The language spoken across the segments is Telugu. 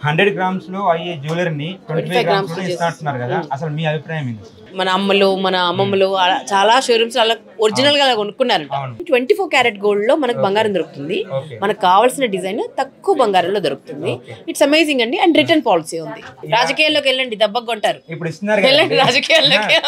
100 గ్రామ్స్ లో అయ్యే జ్యువెలరీని 25 గ్రామ్స్ లో ఇస్తున్నారు కదా, అసలు మీ అభిప్రాయం ఏంటి? మన అమ్మలు మన అమ్మమ్మలు చాలా షోరూమ్స్ అలా ఒరిజినల్ గా కొనుక్కున్నారు. 24 క్యారెట్ గోల్డ్ లో మనకు బంగారం దొరుకుతుంది. మనకు కావాల్సిన డిజైన్ తక్కువ బంగారంలో దొరుకుతుంది. ఇట్స్ అమేజింగ్ అండి. అండ్ రిటర్న్ పాలసీ ఉంది. రాజకీయాల్లోకి వెళ్ళండి, దెబ్బకు కొంటారు. ఇప్పుడు ఇస్తున్నారు వెళ్ళండి రాజకీయాల్లోకి.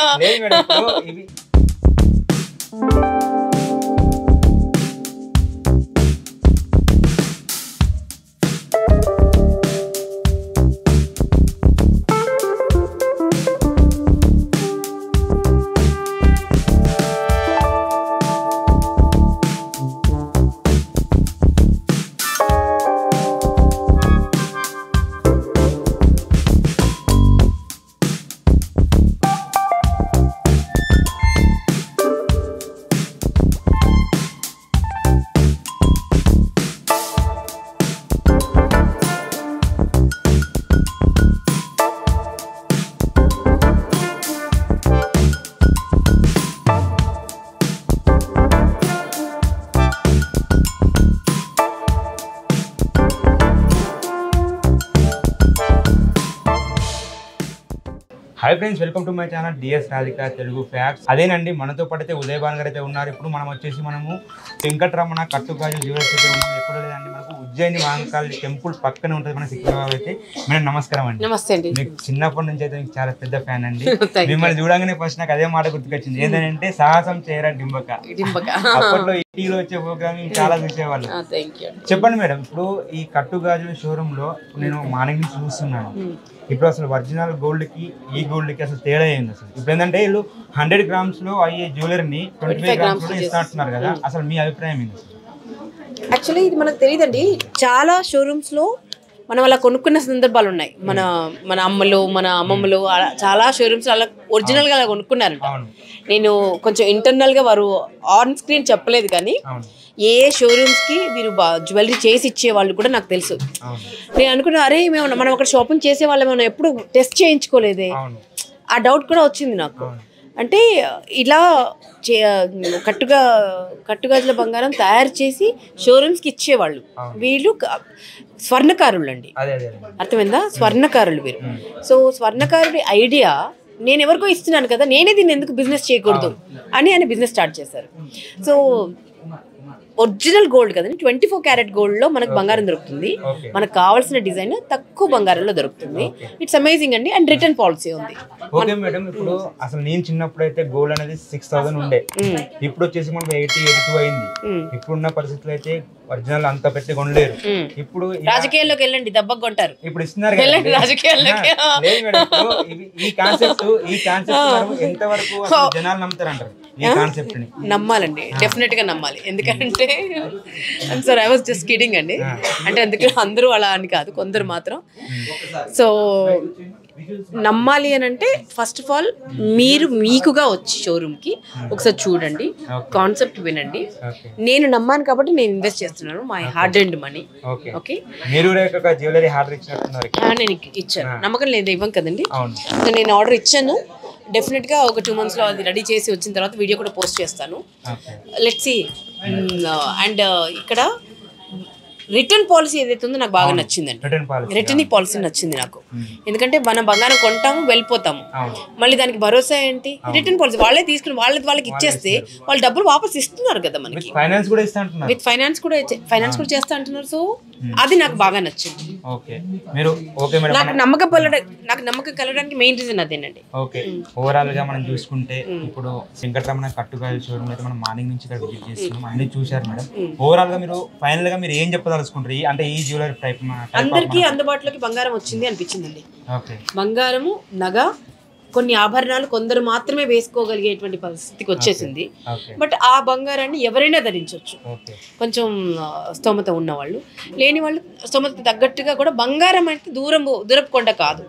Hi friends, welcome to my channel D S Radhika Telugu facts. అదేనండి, మనతో పాటు అయితే ఉదయ్ భాన్ గారు అయితే ఉన్నారు. ఇప్పుడు మనం వచ్చేసి వెంకటరమణ కట్టుగాజు జ్యువెలర్స్ అయితే ఉన్నాం. ఎక్కడ లేదండి, మనకు ఉజ్జయిని మహంకాళి టెంపుల్ పక్కనే ఉంటుంది మన సికింద్రాబాద్ అయితే. మేడం నమస్కారం అండి. నమస్తే అండి. మీకు చిన్నప్పటి నుంచి అయితే మీకు చాలా పెద్ద ఫ్యాన్ అండి. మిమ్మల్ని చూడగానే ఫస్ట్ నాకు అదే మాట గుర్తుకొచ్చింది, ఏంటంటే సాహసం చేయరా డింబక. అప్పట్లో టీవీలో వచ్చే ప్రోగ్రామ్ చాలా చూసేవాళ్ళు. చెప్పండి మేడం, ఇప్పుడు ఈ కట్టుగాజుల షోరూమ్ లో నేను మార్నింగ్ నుంచి చూస్తున్నాను. ఇప్పుడు అసలు ఒరిజినల్ గోల్డ్ కి ఈ గోల్డ్ కి అసలు తేడా ఏంది అసలు? ఇప్పుడు ఏంటంటే వీళ్ళు 100 గ్రామ్స్ లో అయ్యే జ్యువెలరీని 25 గ్రామ్స్ లో ఇస్తున్నారు కదా, అసలు మీ అభిప్రాయం ఏంది? యాక్చువల్లీ ఇది మనకు తెలియదండి. చాలా షోరూమ్స్ లో మనం అలా కొనుక్కున్న సందర్భాలు ఉన్నాయి. మన అమ్మలు మన అమ్మమ్మలు చాలా షోరూమ్స్ అలా ఒరిజినల్ గా అలా కొనుక్కున్నారంట. నేను కొంచెం ఇంటర్నల్ గా వారు ఆన్ స్క్రీన్ చెప్పలేదు, కానీ ఏ షోరూమ్స్ కి మీరు జ్యువెలరీ చేసి ఇచ్చే వాళ్ళు కూడా నాకు తెలుసు. నేను అనుకున్నా, అరే మనం అక్కడ షాపింగ్ చేసే వాళ్ళం మనం ఎప్పుడు టెస్ట్ చేయించుకోలేదే, ఆ డౌట్ కూడా వచ్చింది నాకు. అంటే ఇలా కట్టుగాజుల బంగారం తయారు చేసి షోరూమ్స్కి ఇచ్చేవాళ్ళు. వీళ్ళు స్వర్ణకారులు అండి, అర్థమైందా? స్వర్ణకారులు వీరు. సో స్వర్ణకారుడి ఐడియా, నేను ఎవరికో ఇస్తున్నాను కదా, నేనే దీన్ని ఎందుకు బిజినెస్ చేయకూడదు అని ఆయన బిజినెస్ స్టార్ట్ చేశారు. సో ఒరిజినల్ గోల్డ్ కదండి, 24 క్యారెట్ గోల్డ్ లో మనకు బంగారం దొరుకుతుంది. మనకు కావాల్సిన డిజైన్ తక్కువ బంగారంలో దొరుకుతుంది. ఇట్స్ అమేజింగ్ అండి. అండ్ రిటర్న్ పాలసీ ఉంది. ఓకే మేడం, ఇప్పుడు అసలు నేను చిన్నప్పుడు అయితే గోల్డ్ అనేది 6000 ఉండే, ఇప్పుడు వచ్చేసి మనకు 80-82 అయింది. ఇప్పుడున్న పరిస్థితులు అయితే ఒరిజినల్ అంత పెట్టి కొనలేరు. ఇప్పుడు రాజకీయాల్లోకి వెళ్ళండి, దెబ్బకు కొంటారు. ఇప్పుడు ఇస్తున్నారు రాజకీయాల్లోకి. ఈ కాన్సెప్ట్ ఎంత వరకు జనాలు నమ్ముతారంటారు? ఈ కాన్సెప్ట్ ని నమ్మాలండి, డెఫినెట్ గా నమ్మాలి. ఎందుకంటే sir I was just kidding అండి. అంటే అందుకే అందరూ అలా అని కాదు, కొందరు మాత్రం. సో నమ్మాలి అని అంటే ఫస్ట్ ఆఫ్ ఆల్ మీరు మీకుగా వచ్చి షోరూమ్కి ఒకసారి చూడండి, కాన్సెప్ట్ వినండి. నేను నమ్మాను కాబట్టి నేను ఇన్వెస్ట్ చేస్తున్నాను my hard and money. Okay, నేను ఇచ్చాను, నమ్మకం లేదు ఇవ్వం కదండి. నేను ఆర్డర్ ఇచ్చాను, డెఫినెట్గా ఒక 2 months లో అది రెడీ చేసి వచ్చిన తర్వాత వీడియో కూడా పోస్ట్ చేస్తాను. Let's see. అండ్ ఇక్కడ రిటర్న్ పాలసీ ఏదైతే ఉందో నాకు బాగా నచ్చిందండి. రిటర్న్ పాలసీ నచ్చింది నాకు. ఎందుకంటే మనం బంగారం కొంటాము, వెళ్ళిపోతాము, మళ్ళీ దానికి భరోసా ఏంటి? Return policy. వాళ్ళే తీసుకుని వాళ్ళకి ఇచ్చేస్తే వాళ్ళు డబ్బులు వాపస్ ఇస్తున్నారు కదా మనకి. విత్ ఫైనాన్స్ కూడా చేస్తా అంటున్నారు. సో అది నాకు బాగా నచ్చింది. నాకు నమ్మకం కలగడానికి మెయిన్ రీజన్ అదేనండి. ఓకే, ఓవరాల్ గా మనం చూసుకుంటే ఇప్పుడు వెంకటరమణ కట్టుగాజుల షోరూమ్ అయితే మనం మార్నింగ్ నుంచి ఇక్కడ విజిట్ చేస్తున్నాం, అన్ని చూశారు మేడం. ఓవరాల్ గా ఫైనల్ గా మీరు ఏం చెప్పదలుచుకుంటారు? అంటే ఈ జ్యువెలరీ టైప్ అందరికీ అందుబాటులోకి బంగారం వచ్చింది అనిపించిందండి. బంగారము, నగ, కొన్ని ఆభరణాలు కొందరు మాత్రమే వేసుకోగలిగేటువంటి పరిస్థితికి వచ్చేసింది. బట్ ఆ బంగారాన్ని ఎవరైనా ధరించవచ్చు. కొంచెం స్తోమత ఉన్నవాళ్ళు, లేని వాళ్ళు స్తోమత తగ్గట్టుగా కూడా. బంగారం అంటే దూరపు కొండ కాదు,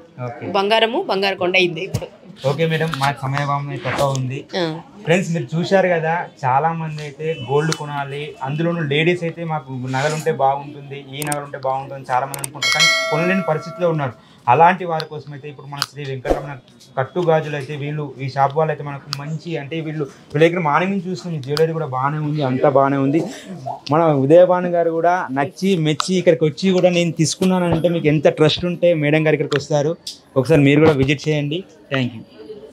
బంగారు కొండ అయింది ఇప్పుడు. ఓకే మేడం, మనకు సమయభావం తక్కువ ఉంది. ఫ్రెండ్స్ మీరు చూశారు కదా, చాలా మంది అయితే గోల్డ్ కొనాలి, అందులోనూ లేడీస్ అయితే మాకు నగలు ఉంటే బాగుంటుంది, ఈ నగలు ఉంటే బాగుంటుంది చాలా మంది అనుకుంటారు, కానీ కొనలేని పరిస్థితిలో ఉన్నారు. అలాంటి వారి కోసం అయితే ఇప్పుడు మన శ్రీ వెంకటరమణ కట్టు గాజులు అయితే వీళ్ళు ఈ షాప్ వాళ్ళు అయితే మనకు మంచి అంటే వీళ్ళ దగ్గర మార్నింగ్ నుంచి చూస్తున్నాం జ్యువెలరీ కూడా బాగానే ఉంది, అంతా బాగానే ఉంది. మన ఉదయభాను గారు కూడా నచ్చి మెచ్చి ఇక్కడికి వచ్చి కూడా నేను తీసుకున్నానంటే మీకు ఎంత ట్రస్ట్ ఉంటే మేడం గారు ఇక్కడికి వస్తారు. ఒకసారి మీరు కూడా విజిట్ చేయండి. Thank you.